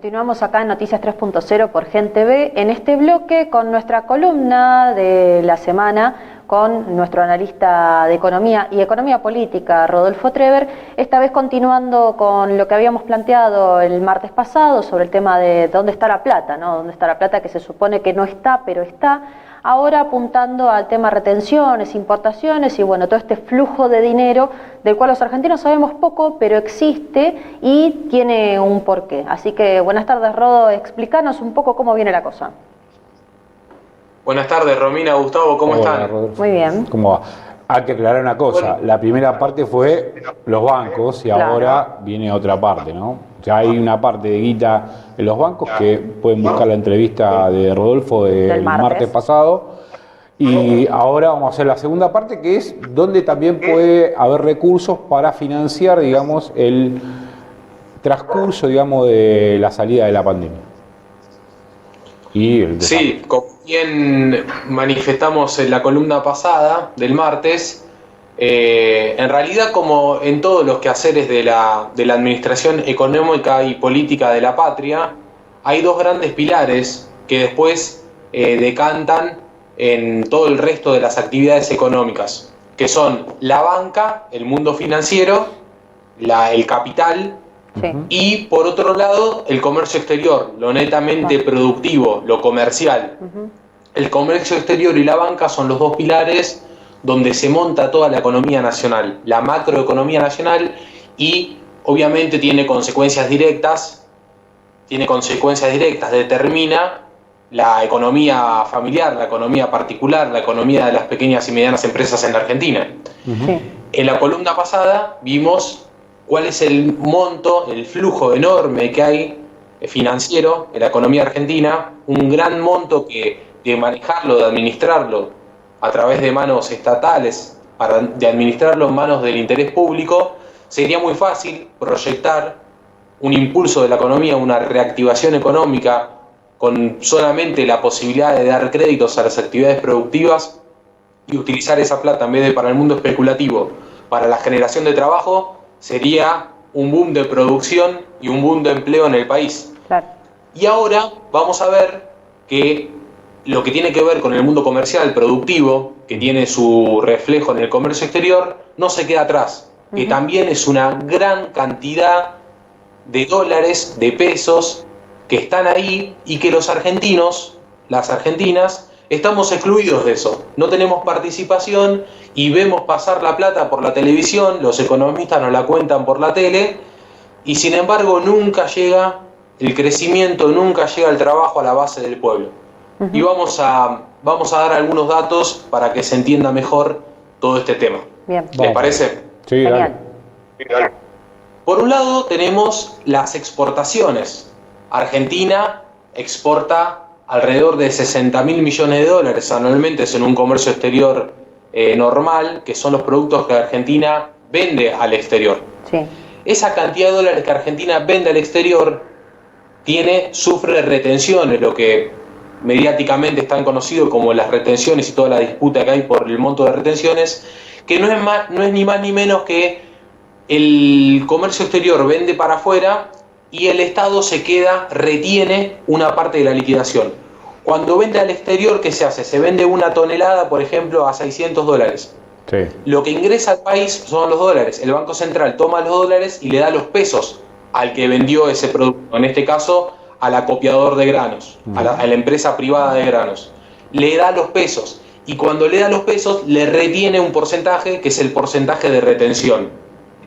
Continuamos acá en Noticias 3.0 por Gen TV, en este bloque con nuestra columna de la semana, con nuestro analista de economía y economía política, Rodolfo Treber, esta vez continuando con lo que habíamos planteado el martes pasado sobre el tema de dónde está la plata, ¿no? Dónde está la plata, que se supone que no está, pero está. Ahora apuntando al tema retenciones, importaciones y bueno, todo este flujo de dinero del cual los argentinos sabemos poco, pero existe y tiene un porqué. Así que buenas tardes, Rodo, explícanos un poco cómo viene la cosa. Buenas tardes, Romina, Gustavo, ¿cómo están? Muy bien. ¿Cómo va? Hay que aclarar una cosa, la primera parte fue los bancos y ahora viene otra parte, ¿no? Ya hay una parte de guita en los bancos que pueden buscar la entrevista de Rodolfo del martes pasado. Y ahora vamos a hacer la segunda parte, que es donde también puede haber recursos para financiar, digamos, el transcurso, digamos, de la salida de la pandemia. Y sí, como bien manifestamos en la columna pasada del martes, en realidad, como en todos los quehaceres de la administración económica y política de la patria, hay dos grandes pilares que después decantan en todo el resto de las actividades económicas, que son la banca, el mundo financiero, el capital, y por otro lado el comercio exterior, lo netamente productivo, lo comercial. El comercio exterior y la banca son los dos pilares donde se monta toda la economía nacional, la macroeconomía nacional, y obviamente tiene consecuencias directas, determina la economía familiar, la economía particular, la economía de las pequeñas y medianas empresas en la Argentina. En la columna pasada vimos cuál es el monto, el flujo enorme que hay financiero en la economía argentina, un gran monto que de manejarlo, de administrarlo a través de manos estatales, de administrarlo en manos del interés público, sería muy fácil proyectar un impulso de la economía, una reactivación económica con solamente la posibilidad de dar créditos a las actividades productivas y utilizar esa plata en vez de para el mundo especulativo, para la generación de trabajo. Sería un boom de producción y un boom de empleo en el país. Claro. Y ahora vamos a ver que lo que tiene que ver con el mundo comercial productivo, que tiene su reflejo en el comercio exterior, no se queda atrás, que también es una gran cantidad de dólares, de pesos, que están ahí y que los argentinos, las argentinas, estamos excluidos de eso. No tenemos participación y vemos pasar la plata por la televisión, los economistas nos la cuentan por la tele, y sin embargo nunca llega el crecimiento, nunca llega el trabajo a la base del pueblo. Y vamos a dar algunos datos para que se entienda mejor todo este tema. Bien. ¿Les parece? Sí, dale. Por un lado tenemos las exportaciones. Argentina exporta alrededor de 60.000 millones de dólares anualmente en un comercio exterior normal, que son los productos que Argentina vende al exterior. Sí. Esa cantidad de dólares que Argentina vende al exterior sufre retenciones, lo que mediáticamente están conocidos como las retenciones y toda la disputa que hay por el monto de retenciones, que no es ni más ni menos que el comercio exterior vende para afuera y el Estado retiene una parte de la liquidación. Cuando vende al exterior, ¿qué se hace? Se vende una tonelada, por ejemplo, a $600. Sí. Lo que ingresa al país son los dólares. El Banco Central toma los dólares y le da los pesos al que vendió ese producto. En este caso, al acopiador de granos, a la empresa privada de granos. Le da los pesos. Y cuando le da los pesos, le retiene un porcentaje, que es el porcentaje de retención.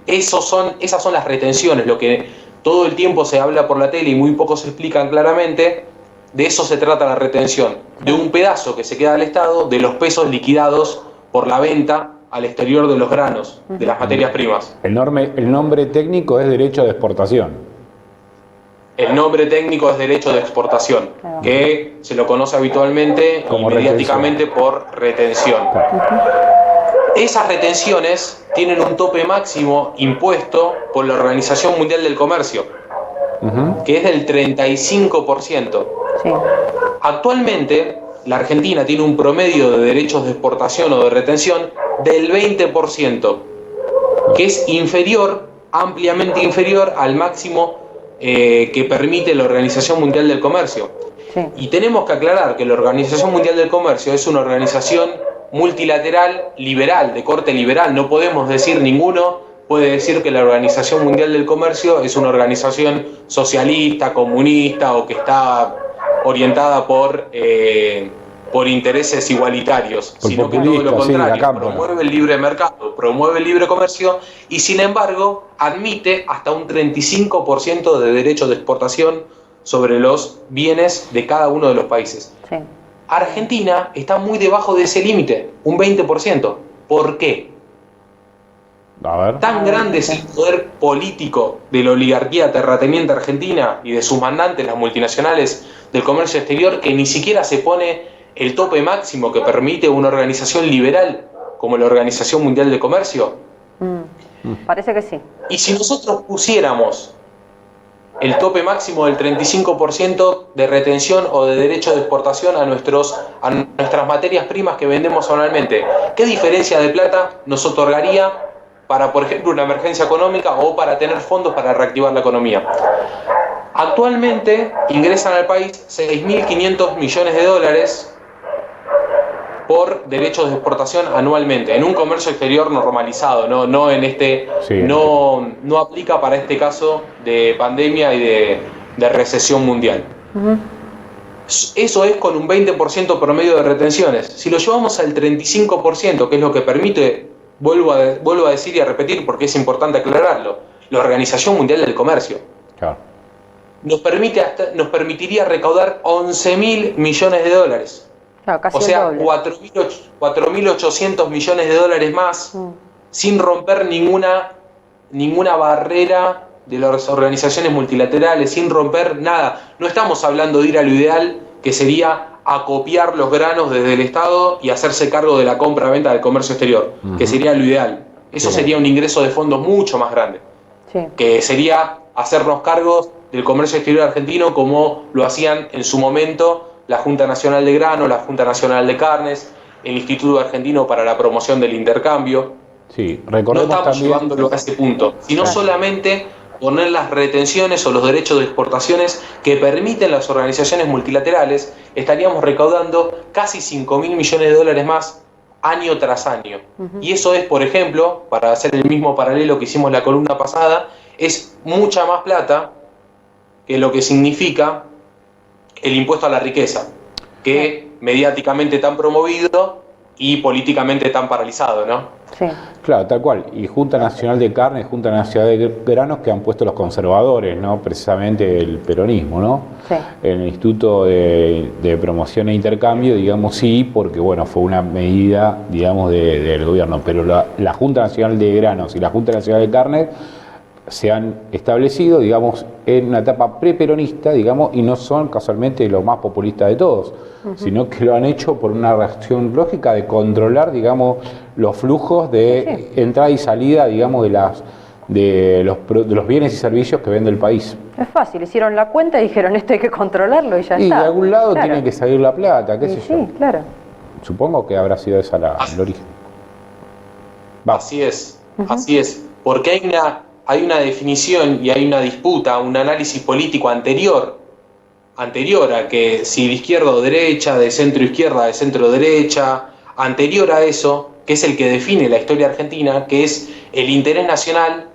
Esas son las retenciones, lo que todo el tiempo se habla por la tele y muy poco se explican claramente. De eso se trata la retención, de un pedazo que se queda al Estado, de los pesos liquidados por la venta al exterior de los granos, de las materias primas. El nombre técnico es derecho de exportación. El nombre técnico es derecho de exportación, que se lo conoce habitualmente como mediáticamente por retención. Esas retenciones tienen un tope máximo impuesto por la Organización Mundial del Comercio, que es del 35%. Sí. Actualmente, la Argentina tiene un promedio de derechos de exportación o de retención del 20%, que es inferior, ampliamente inferior al máximo que permite la Organización Mundial del Comercio. Sí. Y tenemos que aclarar que la Organización Mundial del Comercio es una organización multilateral liberal, de corte liberal. No podemos decir, ninguno puede decir que la Organización Mundial del Comercio es una organización socialista, comunista o que está orientada por intereses igualitarios, sino que todo lo contrario, promueve el libre mercado, promueve el libre comercio y sin embargo admite hasta un 35% de derecho de exportación sobre los bienes de cada uno de los países. Sí. Argentina está muy debajo de ese límite, un 20%. ¿Por qué? A ver. Tan grande es el poder político de la oligarquía terrateniente argentina y de sus mandantes, las multinacionales del comercio exterior, que ni siquiera se pone el tope máximo que permite una organización liberal como la Organización Mundial de Comercio. Parece que sí. Y si nosotros pusiéramos el tope máximo del 35% de retención o de derecho de exportación a nuestras materias primas que vendemos anualmente, ¿qué diferencia de plata nos otorgaría para, por ejemplo, una emergencia económica o para tener fondos para reactivar la economía? Actualmente ingresan al país 6.500 millones de dólares por derechos de exportación anualmente, en un comercio exterior normalizado, no en este, sí, no aplica para este caso de pandemia y de recesión mundial. Eso es con un 20% promedio de retenciones. Si lo llevamos al 35%, que es lo que permite, vuelvo a decir y a repetir porque es importante aclararlo, la Organización Mundial del Comercio, claro, nos permitiría recaudar 11.000 millones de dólares. Claro, casi o sea, 4.800 millones de dólares más, sin romper ninguna barrera de las organizaciones multilaterales, sin romper nada. No estamos hablando de ir a lo ideal, que sería acopiar los granos desde el Estado y hacerse cargo de la compra-venta del comercio exterior, que sería lo ideal. Eso sería un ingreso de fondos mucho más grande, que sería hacernos cargos del comercio exterior argentino como lo hacían en su momento la Junta Nacional de Grano, la Junta Nacional de Carnes, el Instituto Argentino para la Promoción del Intercambio. Sí, no estamos también llevándolo a ese punto, sino solamente poner las retenciones o los derechos de exportaciones que permiten las organizaciones multilaterales. Estaríamos recaudando casi 5.000 millones de dólares más año tras año. Y eso es, por ejemplo, para hacer el mismo paralelo que hicimos la columna pasada, es mucha más plata que lo que significa el impuesto a la riqueza, que mediáticamente tan promovido y políticamente tan paralizado, ¿no? Sí. Claro, tal cual. Y Junta Nacional de Carne, Junta Nacional de Granos, que han puesto los conservadores, ¿no? Precisamente el peronismo, ¿no? Sí. En el Instituto de Promoción e Intercambio, digamos, sí, porque bueno, fue una medida, digamos, del gobierno. Pero la Junta Nacional de Granos y la Junta Nacional de Carne se han establecido, digamos, en una etapa preperonista, digamos, y no son casualmente los más populistas de todos, sino que lo han hecho por una reacción lógica de controlar, digamos, los flujos de entrada y salida, digamos, de los bienes y servicios que vende el país. Es fácil, hicieron la cuenta y dijeron esto hay que controlarlo y ya está. Y de algún lado tiene que salir la plata, qué sé yo. Sí, claro. Supongo que habrá sido esa el origen. Así es, así es, porque hay una definición y hay una disputa, un análisis político anterior a que si de izquierda o derecha, de centro izquierda, de centro derecha, anterior a eso, que es el que define la historia argentina, que es el interés nacional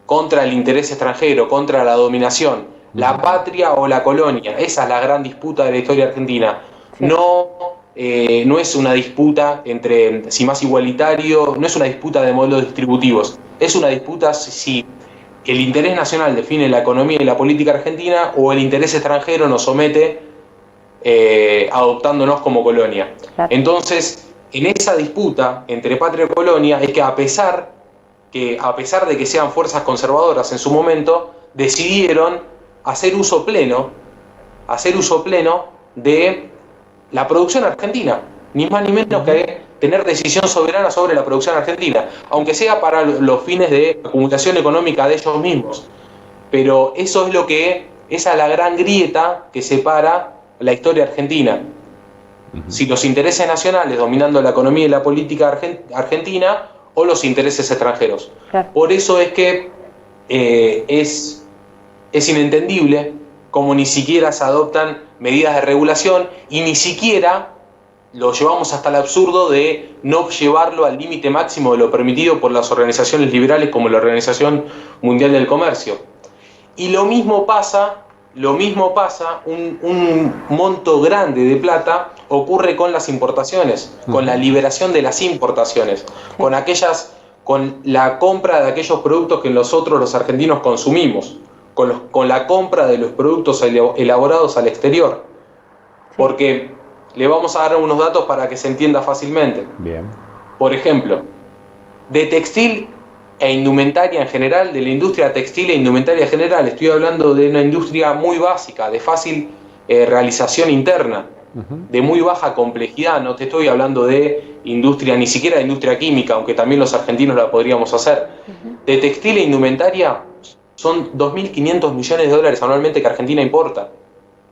contra el interés extranjero, contra la dominación, la patria o la colonia. Esa es la gran disputa de la historia argentina. Sí. No es una disputa entre si más igualitario, no es una disputa de modelos distributivos, es una disputa si el interés nacional define la economía y la política argentina o el interés extranjero nos somete adoptándonos como colonia. Entonces, en esa disputa entre patria y colonia es que a pesar de que sean fuerzas conservadoras en su momento, decidieron hacer uso pleno de la producción argentina, ni más ni menos que tener decisión soberana sobre la producción argentina, aunque sea para los fines de acumulación económica de ellos mismos. Pero esa es la gran grieta que separa la historia argentina. Si los intereses nacionales dominando la economía y la política argentina o los intereses extranjeros. Claro. Por eso es que es es inentendible cómo ni siquiera se adoptan medidas de regulación y ni siquiera lo llevamos hasta el absurdo de no llevarlo al límite máximo de lo permitido por las organizaciones liberales como la Organización Mundial del Comercio. Y lo mismo pasa, un monto grande de plata ocurre con las importaciones, con la liberación de las importaciones, con la compra de aquellos productos que nosotros los argentinos consumimos, con la compra de los productos elaborados al exterior. Porque le vamos a dar unos datos para que se entienda fácilmente. Bien. Por ejemplo, de textil e indumentaria en general, de la industria textil e indumentaria en general, estoy hablando de una industria muy básica, de fácil realización interna, de muy baja complejidad, no te estoy hablando de industria, ni siquiera de industria química, aunque también los argentinos la podríamos hacer. De textil e indumentaria son 2.500 millones de dólares anualmente que Argentina importa,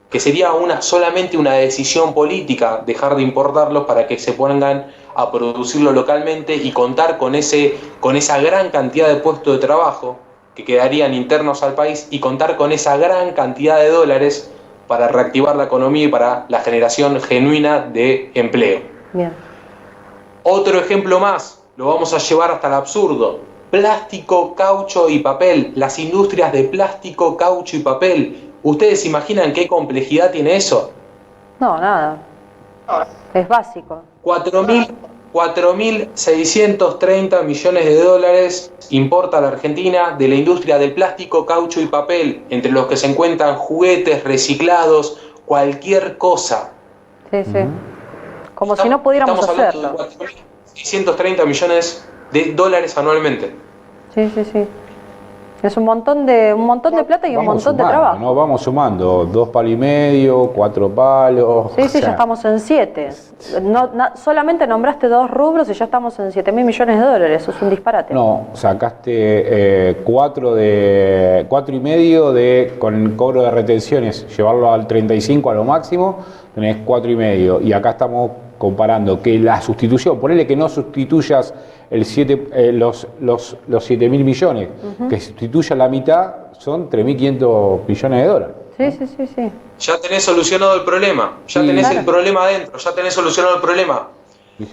que sería solamente una decisión política dejar de importarlos para que se pongan a producirlo localmente y contar con esa gran cantidad de puestos de trabajo que quedarían internos al país y contar con esa gran cantidad de dólares para reactivar la economía y para la generación genuina de empleo. Bien. Otro ejemplo más, lo vamos a llevar hasta el absurdo: plástico, caucho y papel, las industrias de plástico, caucho y papel. ¿Ustedes imaginan qué complejidad tiene eso? No, nada. Es básico. 4.630 millones de dólares importa la Argentina de la industria del plástico, caucho y papel, entre los que se encuentran juguetes, reciclados, cualquier cosa. Sí, sí. Como si no pudiéramos hacerlo. Estamos hablando de 4.630 millones de dólares anualmente. Sí, sí, sí. Es un montón de plata y un montón de trabajo. ¿No? Vamos sumando 2 palos y medio, 4 palos. Sí, sí, ya estamos en 7. Solamente nombraste 2 rubros y ya estamos en 7.000 millones de dólares. Eso es un disparate. No, sacaste 4 y medio con cobro de retenciones, llevarlo al 35 a lo máximo, tenés 4 y medio. Y acá estamos comparando que la sustitución, ponele que no sustituyas los 7.000 millones, que sustituya la mitad, son 3.500 millones de dólares. Sí, sí, sí, sí. Ya tenés solucionado el problema, ya tenés el problema adentro, ya tenés solucionado el problema.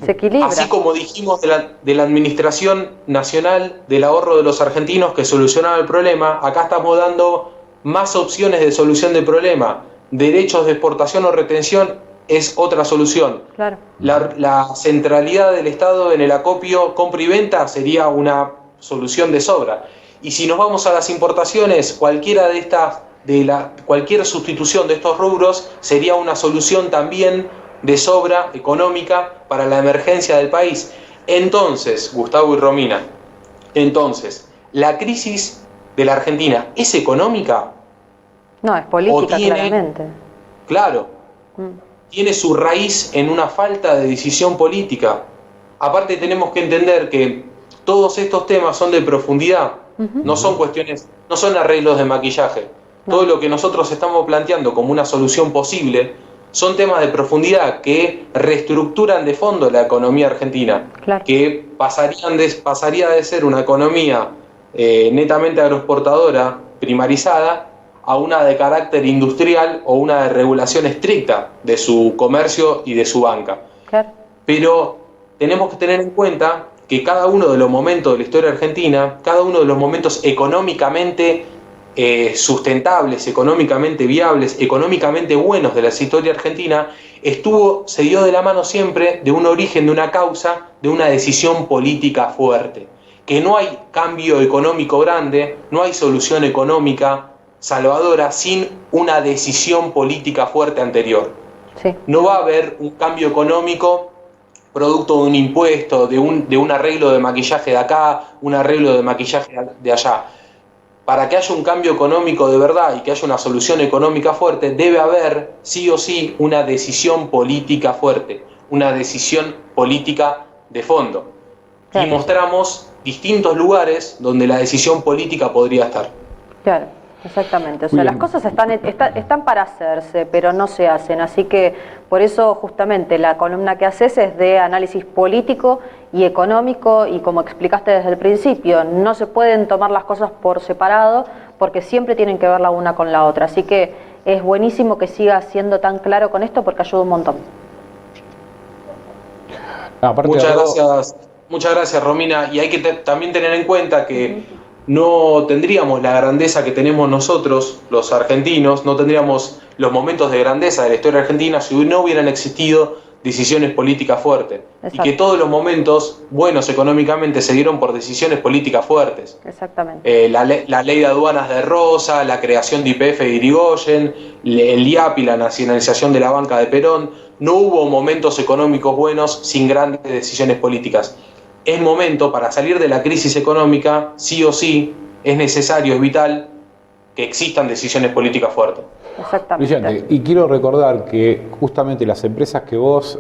Se equilibra. Así como dijimos de la Administración Nacional del Ahorro de los Argentinos que solucionaba el problema, acá estamos dando más opciones de solución del problema. Derechos de exportación o retención es otra solución. Claro. La centralidad del Estado en el acopio, compra y venta sería una solución de sobra. Y si nos vamos a las importaciones, cualquier sustitución de estos rubros sería una solución también de sobra económica para la emergencia del país. Entonces, Gustavo y Romina, ¿la crisis de la Argentina es económica? No, es política, claramente. Claro. Tiene su raíz en una falta de decisión política. Aparte tenemos que entender que todos estos temas son de profundidad, no son cuestiones, no son arreglos de maquillaje. Todo lo que nosotros estamos planteando como una solución posible son temas de profundidad que reestructuran de fondo la economía argentina, que pasaría de ser una economía netamente agroexportadora, primarizada, a una de carácter industrial o una de regulación estricta de su comercio y de su banca. Claro. Pero tenemos que tener en cuenta que cada uno de los momentos de la historia argentina, cada uno de los momentos económicamente sustentables, económicamente viables, económicamente buenos de la historia argentina, se dio de la mano siempre de un origen, de una causa, de una decisión política fuerte. Que no hay cambio económico grande, no hay solución económica salvadora sin una decisión política fuerte anterior. Sí. No va a haber un cambio económico producto de un impuesto, de un arreglo de maquillaje de acá, un arreglo de maquillaje de allá. Para que haya un cambio económico de verdad y que haya una solución económica fuerte, debe haber sí o sí una decisión política fuerte, una decisión política de fondo. Claro. Y mostramos distintos lugares donde la decisión política podría estar. Claro. Exactamente, o sea, las cosas están para hacerse, pero no se hacen, así que por eso justamente la columna que haces es de análisis político y económico y como explicaste desde el principio, no se pueden tomar las cosas por separado porque siempre tienen que ver la una con la otra. Así que es buenísimo que siga siendo tan claro con esto porque ayuda un montón. Muchas gracias, Romina. Y hay que también tener en cuenta que no tendríamos la grandeza que tenemos nosotros, los argentinos, no tendríamos los momentos de grandeza de la historia argentina si no hubieran existido decisiones políticas fuertes. Exacto. Y que todos los momentos buenos económicamente se dieron por decisiones políticas fuertes. Exactamente. La ley de aduanas de Rosa, la creación de YPF de Irigoyen, el IAPI, la nacionalización de la banca de Perón. No hubo momentos económicos buenos sin grandes decisiones políticas. Es momento, para salir de la crisis económica, sí o sí, es necesario, es vital, que existan decisiones políticas fuertes. Exactamente. Brillante. Y quiero recordar que justamente las empresas que vos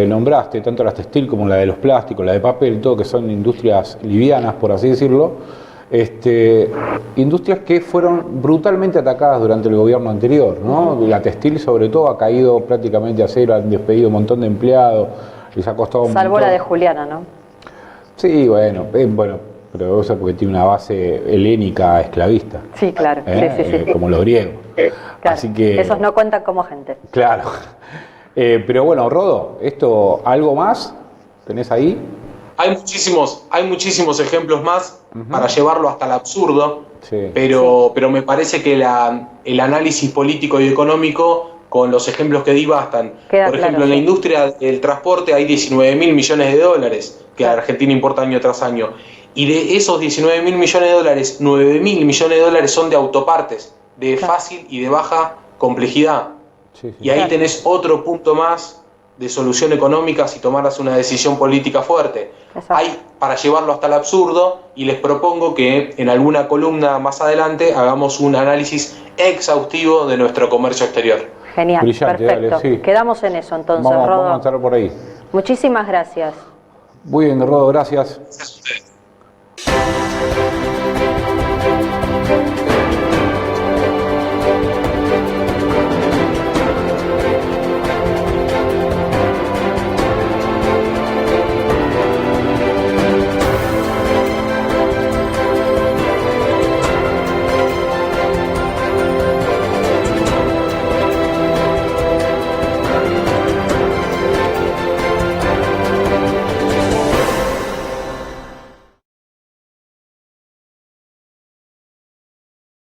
nombraste, tanto las textil como la de los plásticos, la de papel, todo que son industrias livianas, por así decirlo, industrias que fueron brutalmente atacadas durante el gobierno anterior, ¿no? La textil sobre todo ha caído prácticamente a cero, han despedido un montón de empleados, les ha costado un Salvo montón. la de Juliana, ¿no? Sí, bueno, pero eso porque tiene una base helénica esclavista. Sí, claro. Sí. Como los griegos. Claro. Así que esos no cuentan como gente. Claro. Pero bueno, Rodo, ¿algo más tenés ahí? Hay muchísimos ejemplos más para llevarlo hasta el absurdo, sí. pero me parece que el análisis político y económico con los ejemplos que di bastan. Por ejemplo, en la industria del transporte hay 19.000 millones de dólares que la Argentina importa año tras año. Y de esos 19.000 millones de dólares, 9.000 millones de dólares son de autopartes, de fácil y de baja complejidad. Sí. Y ahí tenés otro punto más de solución económica si tomaras una decisión política fuerte. Hay para llevarlo hasta el absurdo, y les propongo que en alguna columna más adelante hagamos un análisis exhaustivo de nuestro comercio exterior. Genial, brillante, perfecto. Dale, sí. Quedamos en eso entonces, Rodo. Rodo. Vamos a estar por ahí. Muchísimas gracias. Muy bien, Rodo, gracias.